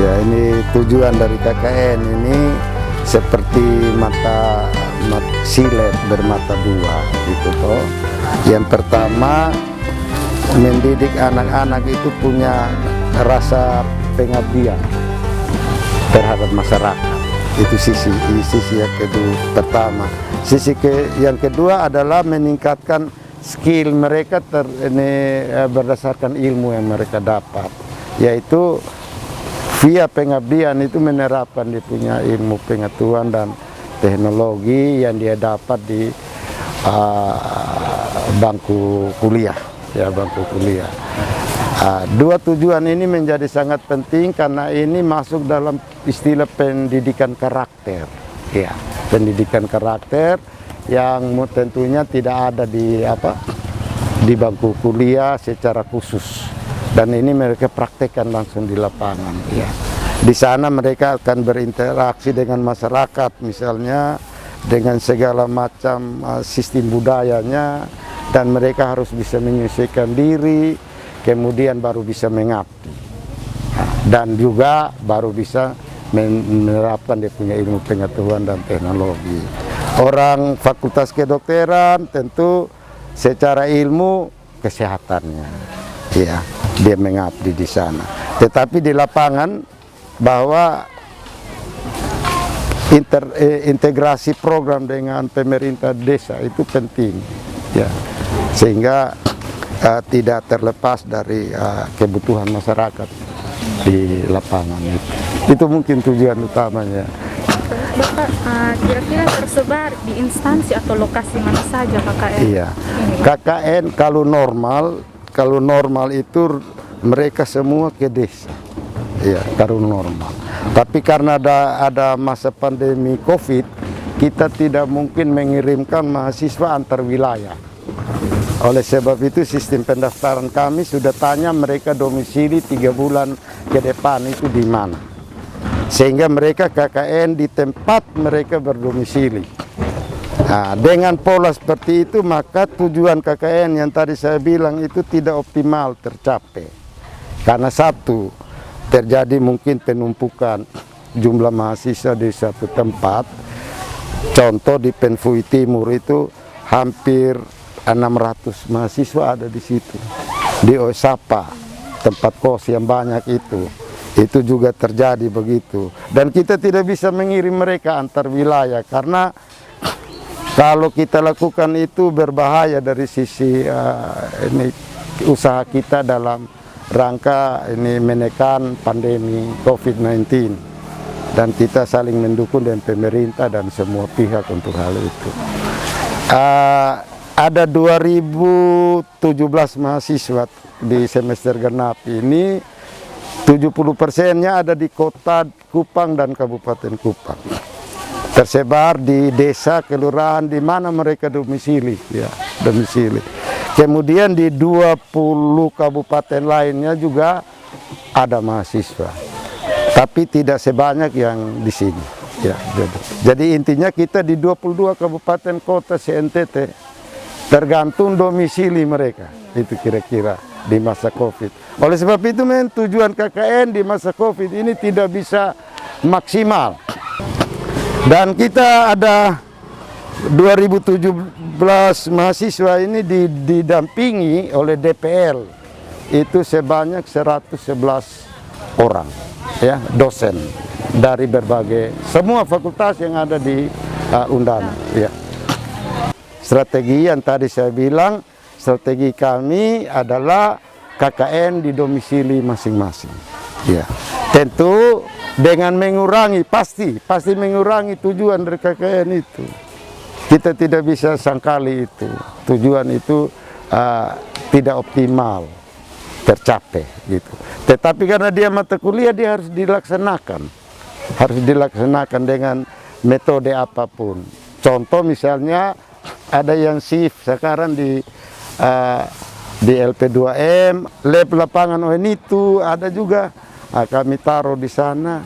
Ya, ini tujuan dari KKN ini seperti mata silet bermata dua gitu toh. Yang pertama, mendidik anak-anak itu punya rasa pengabdian terhadap masyarakat. Itu sisi yang kedua. Pertama, yang kedua adalah meningkatkan skill mereka berdasarkan ilmu yang mereka dapat, yaitu via pengabdian itu menerapkan dia punya ilmu pengetahuan dan teknologi yang dia dapat di bangku kuliah, ya bangku kuliah. Dua tujuan ini menjadi sangat penting karena ini masuk dalam istilah pendidikan karakter, ya pendidikan karakter yang tentunya tidak ada di bangku kuliah secara khusus. Dan ini mereka praktekkan langsung di lapangan. Ya. Di sana mereka akan berinteraksi dengan masyarakat, misalnya dengan segala macam sistem budayanya, dan mereka harus bisa menyesuaikan diri, kemudian baru bisa mengabdi. Dan juga baru bisa menerapkan dia punya ilmu pengetahuan dan teknologi. Orang fakultas kedokteran tentu secara ilmu kesehatannya, ya. Dia mengabdi di sana. Tetapi di lapangan bahwa integrasi program dengan pemerintah desa itu penting, ya, sehingga tidak terlepas dari kebutuhan masyarakat di lapangan itu. Itu mungkin tujuan utamanya. Bapak, kira-kira tersebar di instansi atau lokasi mana saja KKN? Iya, KKN kalau normal itu mereka semua ke desa, ya kalau normal. Tapi karena ada masa pandemi COVID, kita tidak mungkin mengirimkan mahasiswa antar wilayah. Oleh sebab itu sistem pendaftaran kami sudah tanya mereka domisili 3 bulan ke depan itu di mana, sehingga mereka KKN di tempat mereka berdomisili. Nah, dengan pola seperti itu maka tujuan KKN yang tadi saya bilang itu tidak optimal tercapai. Karena satu, terjadi mungkin penumpukan jumlah mahasiswa di satu tempat. Contoh di Penfui Timur itu hampir 600 mahasiswa ada di situ. Di Osapa, tempat kos yang banyak itu juga terjadi begitu. Dan kita tidak bisa mengirim mereka antar wilayah karena kalau kita lakukan itu berbahaya dari sisi ini usaha kita dalam rangka ini menekan pandemi COVID-19, dan kita saling mendukung dengan pemerintah dan semua pihak untuk hal itu. Ada 2017 mahasiswa di semester genap ini, 70%-nya ada di kota Kupang dan Kabupaten Kupang. Tersebar di desa, kelurahan di mana mereka domisili, ya, domisili. Kemudian di 20 kabupaten lainnya juga ada mahasiswa, tapi tidak sebanyak yang di sini, ya. Jadi intinya kita di 22 kabupaten kota se-NTT tergantung domisili mereka, itu kira-kira di masa COVID. Oleh sebab itu tujuan KKN di masa COVID ini tidak bisa maksimal. Dan kita ada 2017 mahasiswa ini didampingi oleh DPL itu sebanyak 111 orang, ya, dosen dari berbagai semua fakultas yang ada di Undana, ya. Strategi yang tadi saya bilang, strategi kami adalah KKN di domisili masing-masing, ya. Tentu dengan mengurangi, pasti mengurangi tujuan dari KKN itu. Kita tidak bisa sangkali itu. Tujuan itu tidak optimal tercapai gitu. Tetapi karena dia mata kuliah, dia harus dilaksanakan. Harus dilaksanakan dengan metode apapun. Contoh misalnya ada yang shift sekarang di LP2M, lab lapangan itu ada juga. Kami taruh di sana,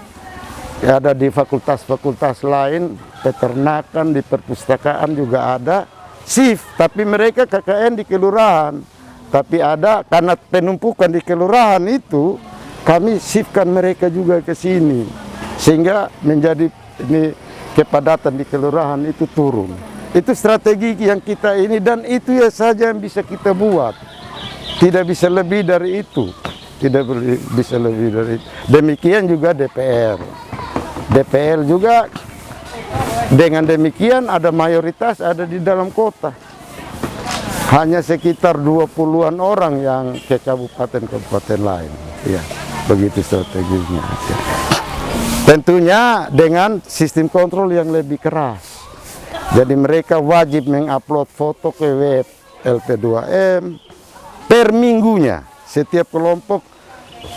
ada di fakultas-fakultas lain, peternakan, di perpustakaan juga ada shift, tapi mereka KKN di kelurahan. Tapi ada, karena penumpukan di kelurahan itu, kami shiftkan mereka juga ke sini, sehingga menjadi ini kepadatan di kelurahan itu turun. Itu strategi yang kita ini, dan itu ya saja yang bisa kita buat. Tidak bisa lebih dari itu. Tidak bisa lebih dari itu. Demikian juga DPR. DPR juga dengan demikian ada mayoritas ada di dalam kota. Hanya sekitar 20-an orang yang ke kabupaten-kabupaten lain. Ya, begitu strateginya. Ya. Tentunya dengan sistem kontrol yang lebih keras. Jadi mereka wajib mengupload foto ke web LP2M per minggunya. Setiap kelompok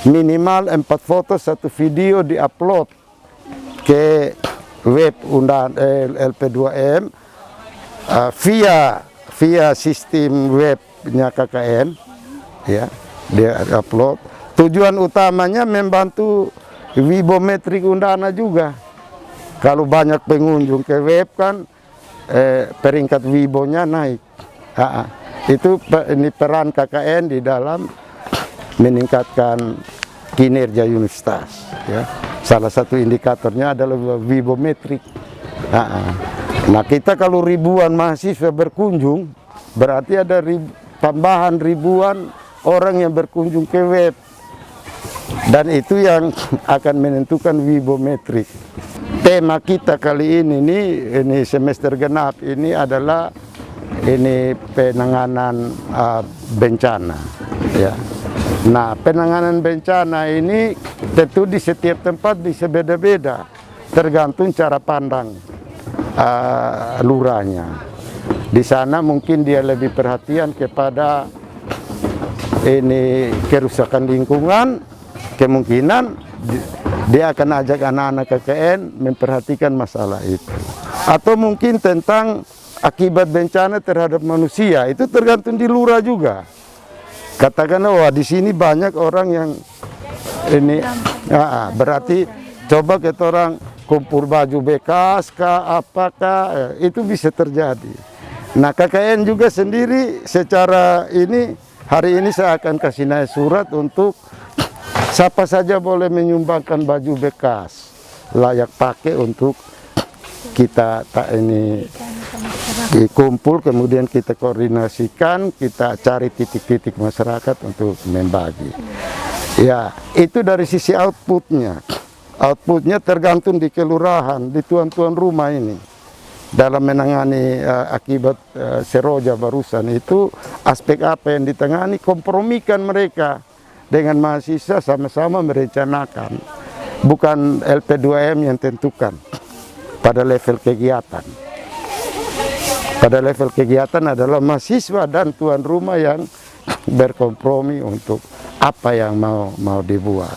minimal 4 foto 1 video diupload ke web LP2M via sistem webnya KKN, ya, dia upload. Tujuan utamanya membantu wibometrik Undana juga. Kalau banyak pengunjung ke web kan peringkat wibonya naik. Itu ini peran KKN di dalam meningkatkan kinerja universitas. Ya. Salah satu indikatornya adalah wibometrik. Nah, kita kalau ribuan mahasiswa berkunjung, berarti ada tambahan ribuan orang yang berkunjung ke web. Dan itu yang akan menentukan wibometrik. Tema kita kali ini semester genap ini adalah penanganan bencana. Ya. Nah, penanganan bencana ini tentu di setiap tempat bisa beda-beda, tergantung cara pandang lurahnya. Di sana mungkin dia lebih perhatian kepada kerusakan lingkungan, kemungkinan dia akan ajak anak-anak KKN memperhatikan masalah itu. Atau mungkin tentang akibat bencana terhadap manusia, itu tergantung di lurah juga. Katakanlah, wah di sini banyak orang yang berarti coba kita orang kumpul baju bekas kah, apakah, itu bisa terjadi. Nah, KKN juga sendiri secara hari ini saya akan kasih naik surat untuk siapa saja boleh menyumbangkan baju bekas layak pakai untuk kita dikumpul, kemudian kita koordinasikan, kita cari titik-titik masyarakat untuk membagi. Ya, itu dari sisi outputnya. Outputnya tergantung di kelurahan, di tuan-tuan rumah ini. Dalam menangani akibat Seroja barusan itu, aspek apa yang ditangani, kompromikan mereka dengan mahasiswa sama-sama merencanakan. Bukan LP2M yang tentukan pada level kegiatan. Pada level kegiatan adalah mahasiswa dan tuan rumah yang berkompromi untuk apa yang mau dibuat.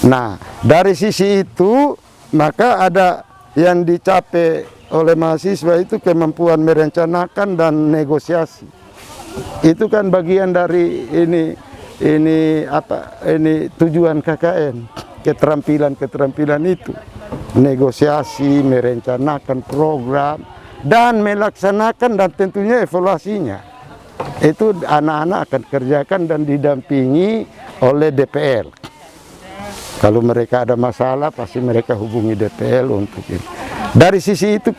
Nah, dari sisi itu maka ada yang dicapai oleh mahasiswa itu kemampuan merencanakan dan negosiasi. Itu kan bagian dari tujuan KKN, keterampilan itu, negosiasi, merencanakan program dan melaksanakan, dan tentunya evaluasinya. Itu anak-anak akan kerjakan dan didampingi oleh DPL. Kalau mereka ada masalah pasti mereka hubungi DPL untuk ini. Dari sisi itu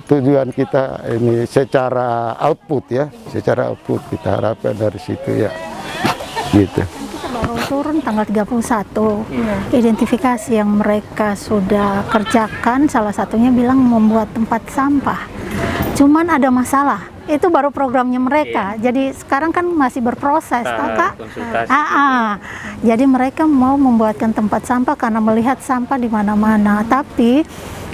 tujuan kita ini secara output ya, secara output kita harapkan dari situ ya, gitu. Kita baru turun tanggal 31. Identifikasi yang mereka sudah kerjakan, salah satunya bilang membuat tempat sampah. Cuman ada masalah. Itu baru programnya mereka. Jadi sekarang kan masih berproses, Kak. Jadi mereka mau membuatkan tempat sampah karena melihat sampah di mana-mana. Tapi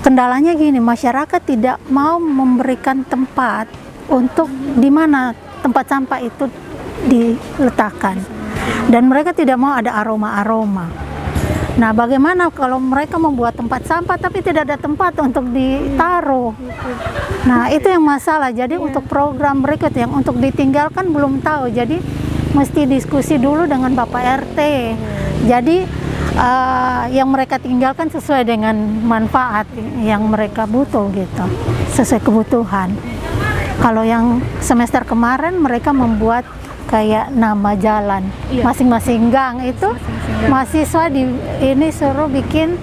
kendalanya gini, masyarakat tidak mau memberikan tempat untuk di mana tempat sampah itu diletakkan. Dan mereka tidak mau ada aroma-aroma. Nah, bagaimana kalau mereka membuat tempat sampah tapi tidak ada tempat untuk ditaruh? Nah, itu yang masalah. Jadi untuk program berikut yang untuk ditinggalkan belum tahu. Jadi mesti diskusi dulu dengan Bapak RT. Jadi yang mereka tinggalkan sesuai dengan manfaat yang mereka butuh gitu, sesuai kebutuhan. Kalau yang semester kemarin mereka membuat kayak nama jalan, Iya. masing-masing gang itu Masing-masing gang. mahasiswa ini suruh bikin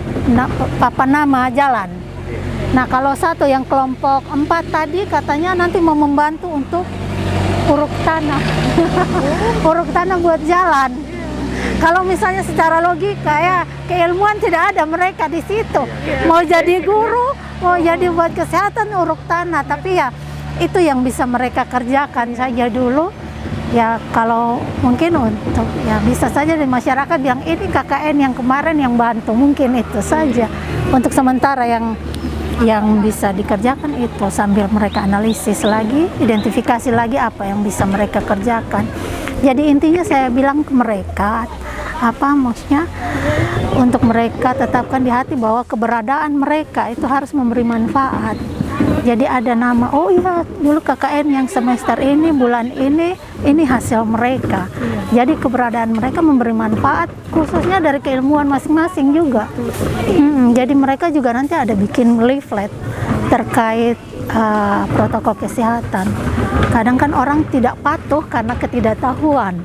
papan nama jalan. Nah kalau satu yang kelompok 4 tadi katanya nanti mau membantu untuk uruk tanah, uruk tanah buat jalan. Kalau misalnya secara logika ya keilmuan tidak ada mereka di situ. Mau jadi guru, mau jadi buat kesehatan uruk tanah, tapi ya itu yang bisa mereka kerjakan saja dulu. Ya kalau mungkin untuk ya bisa saja di masyarakat yang ini KKN yang kemarin yang bantu, mungkin itu saja untuk sementara yang bisa dikerjakan itu sambil mereka analisis lagi, identifikasi lagi apa yang bisa mereka kerjakan. Jadi intinya saya bilang ke mereka, apa maksudnya untuk mereka tetapkan di hati bahwa keberadaan mereka itu harus memberi manfaat. Jadi ada nama, oh iya dulu KKN yang semester ini, bulan ini hasil mereka. Jadi keberadaan mereka memberi manfaat, khususnya dari keilmuan masing-masing juga. Jadi mereka juga nanti ada bikin leaflet terkait protokol kesehatan. Kadang kan orang tidak patuh karena ketidaktahuan.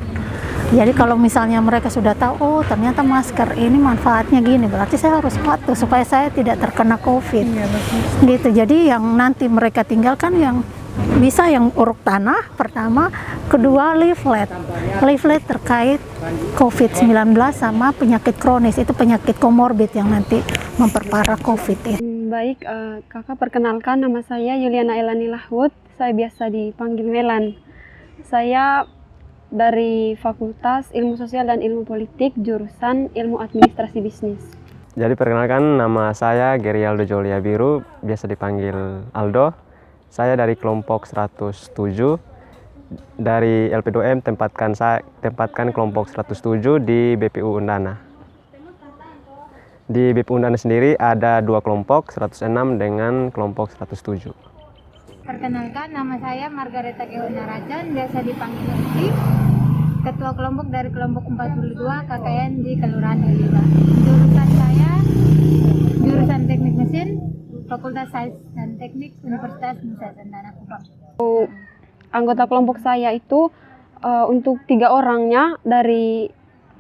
Jadi kalau misalnya mereka sudah tahu, oh ternyata masker ini manfaatnya gini, berarti saya harus patuh supaya saya tidak terkena COVID. Iya, betul. Gitu. Jadi yang nanti mereka tinggalkan yang bisa yang uruk tanah pertama, kedua leaflet terkait COVID-19 sama penyakit kronis, itu penyakit komorbid yang nanti memperparah COVID itu. Baik, kakak perkenalkan, nama saya Yuliana Elani Lahut, saya biasa dipanggil Melan. Saya dari Fakultas Ilmu Sosial dan Ilmu Politik, jurusan Ilmu Administrasi Bisnis. Jadi perkenalkan, nama saya Gerialdo Jolia Biru, biasa dipanggil Aldo. Saya dari kelompok 107, dari LP2M tempatkan kelompok 107 di BPU Undana. Di BPU Undana sendiri ada 2 kelompok, 106 dengan kelompok 107. Perkenalkan, nama saya Margareta Keona Rajan, biasa dipanggil Uci, ketua kelompok dari kelompok 42 KKN di Kelurahan Lila. Jurusan saya jurusan Teknik Mesin, Fakultas Sains dan Teknik Universitas Nusa Tenggara Kupang. Anggota kelompok saya itu untuk 3 orangnya dari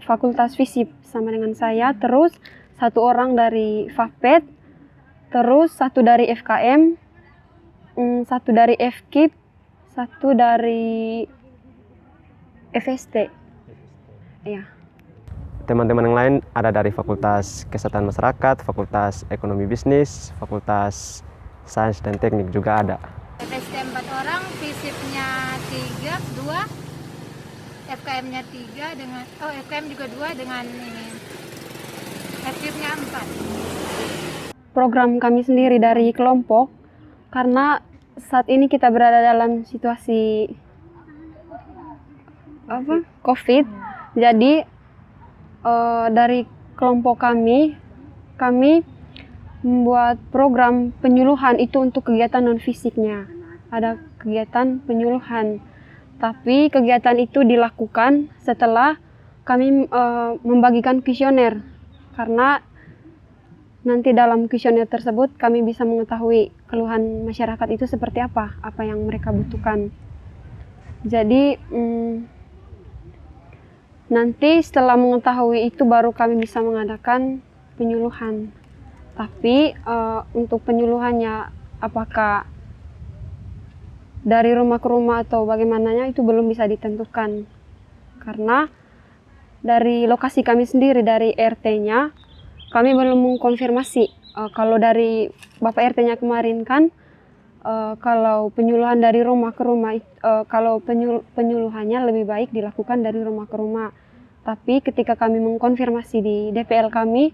Fakultas Fisip sama dengan saya, terus 1 orang dari FAPET, terus 1 dari FKM, 1 dari FKIP, 1 dari FST. Ya. Teman-teman yang lain ada dari Fakultas Kesehatan Masyarakat, Fakultas Ekonomi Bisnis, Fakultas Sains dan Teknik juga ada. FST 4 orang, Fisipnya 3, 2, FKM-nya 3 dengan FKM juga 2 dengan ini. FKIP-nya 4. Program kami sendiri dari kelompok, karena saat ini kita berada dalam situasi COVID, jadi dari kelompok kami membuat program penyuluhan itu untuk kegiatan non fisiknya. Ada kegiatan penyuluhan, tapi kegiatan itu dilakukan setelah kami membagikan kuesioner, karena nanti dalam kuesioner tersebut kami bisa mengetahui keluhan masyarakat itu seperti apa yang mereka butuhkan. Jadi nanti setelah mengetahui itu baru kami bisa mengadakan penyuluhan. Tapi untuk penyuluhannya apakah dari rumah ke rumah atau bagaimananya itu belum bisa ditentukan. Karena dari lokasi kami sendiri, dari RT-nya, kami belum mengkonfirmasi. Kalau dari Bapak RT-nya kemarin kan, kalau penyuluhan dari rumah ke rumah, kalau penyuluhannya lebih baik dilakukan dari rumah ke rumah. Tapi ketika kami mengkonfirmasi di DPL kami,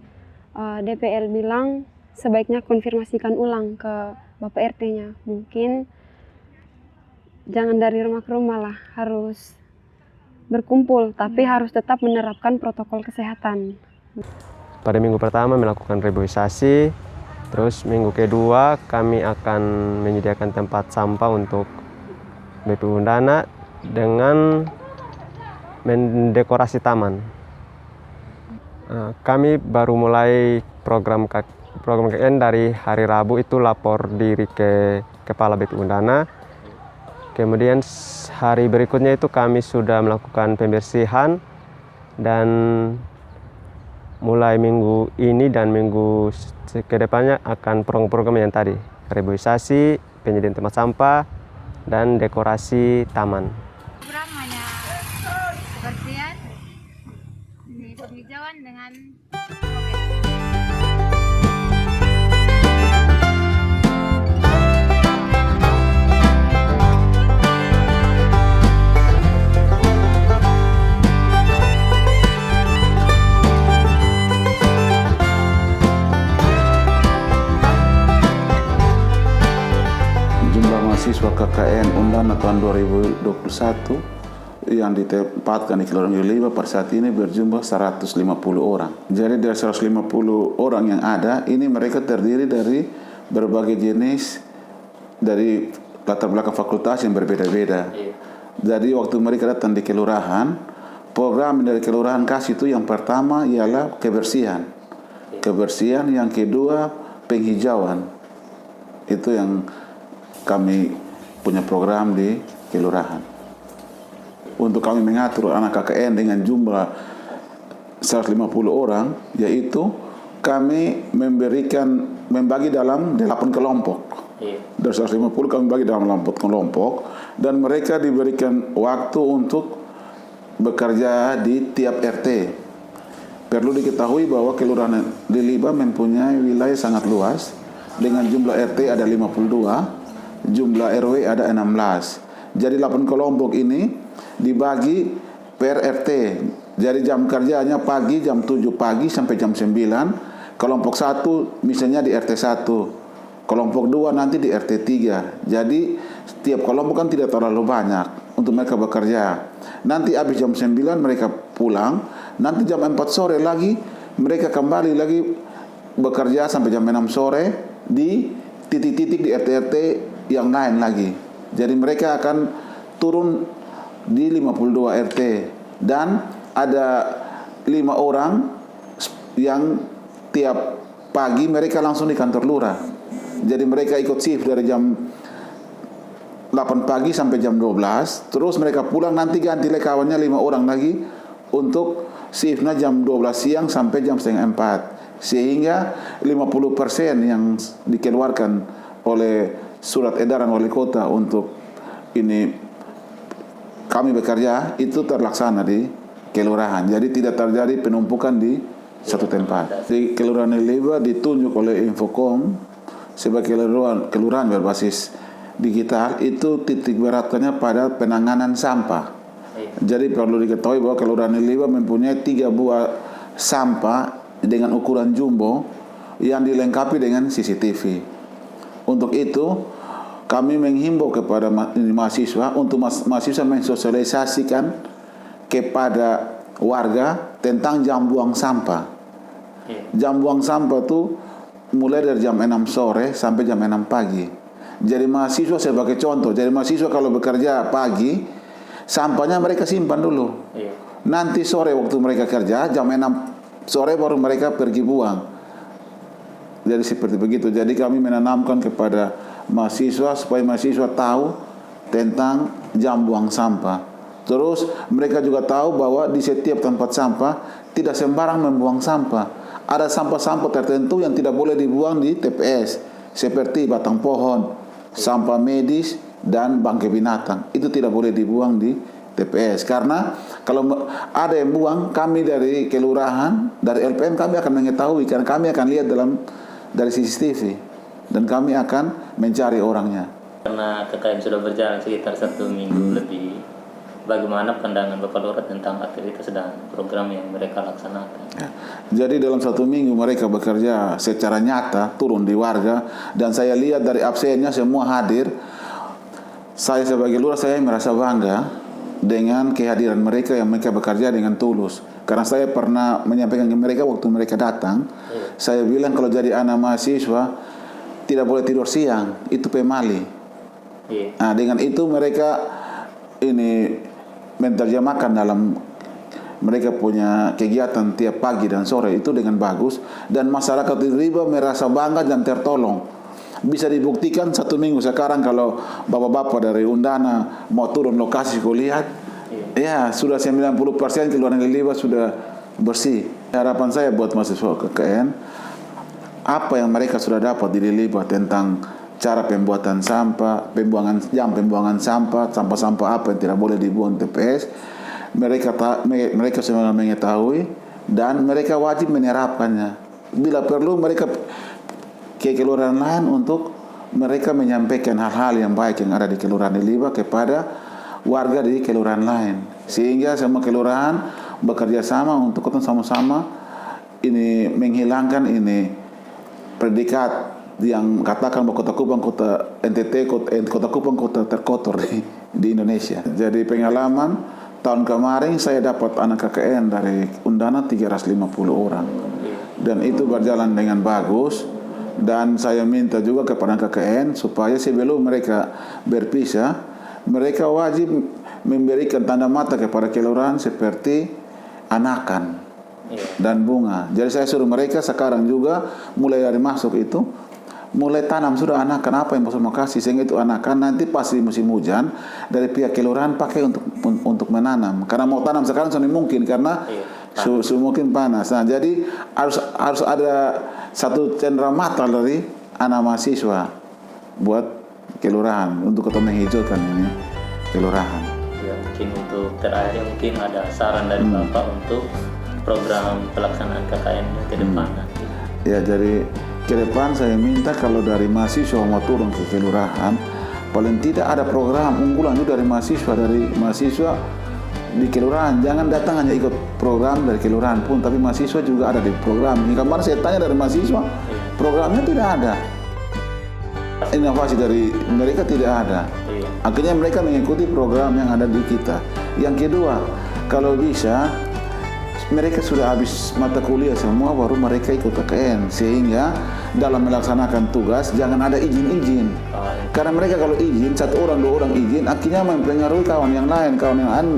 DPL bilang sebaiknya konfirmasikan ulang ke Bapak RT-nya. Mungkin jangan dari rumah ke rumah lah, harus berkumpul, tapi harus tetap menerapkan protokol kesehatan. Pada minggu pertama melakukan reboisasi, terus minggu kedua kami akan menyediakan tempat sampah untuk BPU Undana dengan mendekorasi taman. Kami baru mulai program KKN dari hari Rabu itu lapor diri ke Kepala BPU Undana. Kemudian hari berikutnya itu kami sudah melakukan pembersihan, dan mulai minggu ini dan minggu kedepannya akan program-program yang tadi, reboisasi, penyediaan tempat sampah, dan dekorasi taman. Program hanya kebersihan, ini penghijauan dengan jumlah mahasiswa KKN Undana tahun 2021 yang ditempatkan di Kelurahan Liba pada saat ini berjumlah 150 orang. Jadi dari 150 orang yang ada, ini mereka terdiri dari berbagai jenis, dari latar belakang fakultas yang berbeda-beda. Jadi waktu mereka datang di kelurahan, program dari kelurahan kasih itu yang pertama ialah kebersihan. Kebersihan, yang kedua penghijauan. Itu yang kami punya program di kelurahan. Untuk kami mengatur anak KKN dengan jumlah 150 orang, yaitu kami membagi dalam 8 kelompok. Dari 150 kami bagi dalam 8 kelompok, dan mereka diberikan waktu untuk bekerja di tiap RT. Perlu diketahui bahwa Kelurahan Liba mempunyai wilayah sangat luas, dengan jumlah RT ada 52, jumlah RW ada 16. Jadi 8 kelompok ini dibagi per RT. Jadi jam kerjanya pagi jam 7 pagi sampai jam 9. Kelompok 1 misalnya di RT 1. Kelompok 2 nanti di RT 3. Jadi setiap kelompok kan tidak terlalu banyak untuk mereka bekerja. Nanti habis jam 9 mereka pulang. Nanti jam 4 sore lagi mereka kembali lagi bekerja sampai jam 6 sore di titik-titik di RT-RT yang lain lagi. Jadi mereka akan turun di 52 RT, dan ada 5 orang yang tiap pagi mereka langsung di kantor lurah. Jadi mereka ikut shift dari jam 8 pagi sampai jam 12, terus mereka pulang nanti ganti kawannya 5 orang lagi untuk shiftnya jam 12 siang sampai jam setengah 4. Sehingga 50% yang dikeluarkan oleh surat edaran wali kota untuk ini kami bekerja itu terlaksana di kelurahan. Jadi tidak terjadi penumpukan di satu tempat. Di Kelurahan Liba ditunjuk oleh Infocom sebagai kelurahan berbasis digital, itu titik beratnya pada penanganan sampah. Jadi perlu diketahui bahwa Kelurahan Liba mempunyai 3 buah sampah dengan ukuran jumbo yang dilengkapi dengan CCTV. Untuk itu kami menghimbau kepada mahasiswa untuk mahasiswa mensosialisasikan kepada warga tentang jam buang sampah. Jam buang sampah itu mulai dari jam 6 sore sampai jam 6 pagi. Jadi mahasiswa sebagai contoh, jadi mahasiswa kalau bekerja pagi, sampahnya mereka simpan dulu. Nanti sore waktu mereka kerja, jam 6 sore baru mereka pergi buang. Jadi seperti begitu. Jadi kami menanamkan kepada mahasiswa supaya mahasiswa tahu tentang jam buang sampah. Terus mereka juga tahu bahwa di setiap tempat sampah tidak sembarang membuang sampah. Ada sampah-sampah tertentu yang tidak boleh dibuang di TPS, seperti batang pohon, sampah medis, dan bangkai binatang. Itu tidak boleh dibuang di TPS. Karena kalau ada yang buang, kami dari kelurahan, dari LPM kami akan mengetahui, karena kami akan lihat dari CCTV, dan kami akan mencari orangnya. Karena KKN sudah berjalan sekitar 1 minggu lebih, bagaimana pandangan Bapak Lurah tentang aktivitas dan program yang mereka laksanakan? Jadi dalam 1 minggu mereka bekerja secara nyata, turun di warga, dan saya lihat dari absennya semua hadir. Saya sebagai lurah, saya merasa bangga dengan kehadiran mereka yang mereka bekerja dengan tulus. Karena saya pernah menyampaikan ke mereka waktu mereka datang, saya bilang kalau jadi anak mahasiswa tidak boleh tidur siang, itu pemali. Nah, dengan itu mereka ini menerjemahkan dalam mereka punya kegiatan tiap pagi dan sore itu dengan bagus, dan masyarakat di Liba merasa bangga dan tertolong. bisa dibuktikan 1 minggu sekarang kalau bapak-bapak dari Undana mau turun lokasi kau lihat, ya sudah 90% keluaran dari limbah sudah bersih. Harapan saya buat mahasiswa KKN, apa yang mereka sudah dapat di limbah tentang cara pembuatan sampah, pembuangan sampah apa yang tidak boleh dibuang TPS, mereka semua mengetahui dan mereka wajib menerapkannya. Bila perlu mereka ke kelurahan lain untuk mereka menyampaikan hal-hal yang baik yang ada di kelurahan Liba kepada warga di kelurahan lain, sehingga semua kelurahan bekerja sama untuk kita sama-sama ini menghilangkan ini predikat yang katakan bahwa Kota Kupang kota NTT Kota Kupang kota terkotor di Indonesia. Jadi pengalaman tahun kemarin saya dapat anak KKN dari Undana 350 orang dan itu berjalan dengan bagus. Dan saya minta juga kepada KKN supaya sebelum mereka berpisah, mereka wajib memberikan tanda mata kepada kelurahan seperti anakan dan bunga. Jadi saya suruh mereka sekarang juga mulai dari masuk itu mulai tanam sudah anakan apa yang mau kasih, sehingga itu anakan nanti pas di musim hujan dari pihak kelurahan pakai untuk menanam. Karena mau tanam sekarang sudah mungkin karena mungkin panas. Nah, jadi harus ada satu cendera mata dari anak mahasiswa buat kelurahan untuk kita menghijaukan ini kelurahan. Ya, mungkin untuk terakhir mungkin ada saran dari Bapak untuk program pelaksanaan KKN ke depan nanti. Ya, jadi ke depan saya minta kalau dari mahasiswa mau turun ke kelurahan, paling tidak ada program unggulan juga dari mahasiswa di kelurahan. Jangan datang hanya ikut program dari kelurahan pun, tapi mahasiswa juga ada di program. Kemarin saya tanya dari mahasiswa, programnya tidak ada. Inovasi dari mereka tidak ada. Akhirnya mereka mengikuti program yang ada di kita. Yang kedua, kalau bisa mereka sudah habis mata kuliah semua baru mereka ikut KKN, sehingga dalam melaksanakan tugas jangan ada izin-izin. Karena mereka kalau izin, 1 orang 2 orang izin, akhirnya mempengaruhi kawan yang lain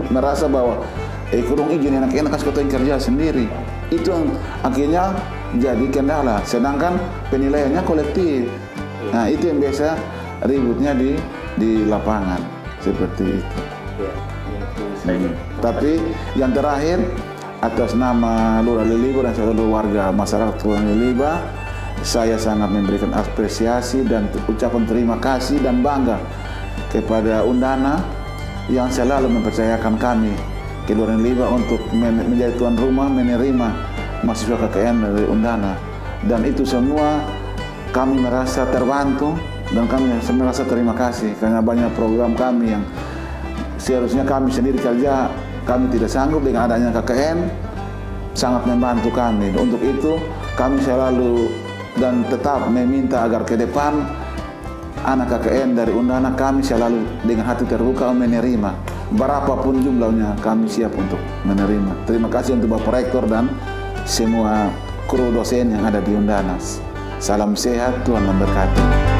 merasa bahwa kurang izin enak-enak kasih kota yang kerja sendiri. Itu yang akhirnya jadi kendala. Sedangkan penilaiannya kolektif. Nah, itu yang biasa ributnya di lapangan seperti itu. Tapi yang terakhir, atas nama Lurah Liliba dan seluruh warga masyarakat Lurah Liliba, saya sangat memberikan apresiasi dan ucapan terima kasih dan bangga kepada Undana yang selalu mempercayakan kami Kelurahan Liliba untuk menjadi tuan rumah menerima mahasiswa KKN dari Undana. Dan itu semua kami merasa terbantu dan kami merasa terima kasih karena banyak program kami yang seharusnya kami sendiri kerja, kami tidak sanggup, dengan adanya KKN sangat membantu kami. Untuk itu kami selalu dan tetap meminta agar ke depan anak KKN dari Undana kami selalu dengan hati terbuka menerima. Berapapun jumlahnya kami siap untuk menerima. Terima kasih untuk Bapak Rektor dan semua kru dosen yang ada di Undana. Salam sehat, Tuhan memberkati.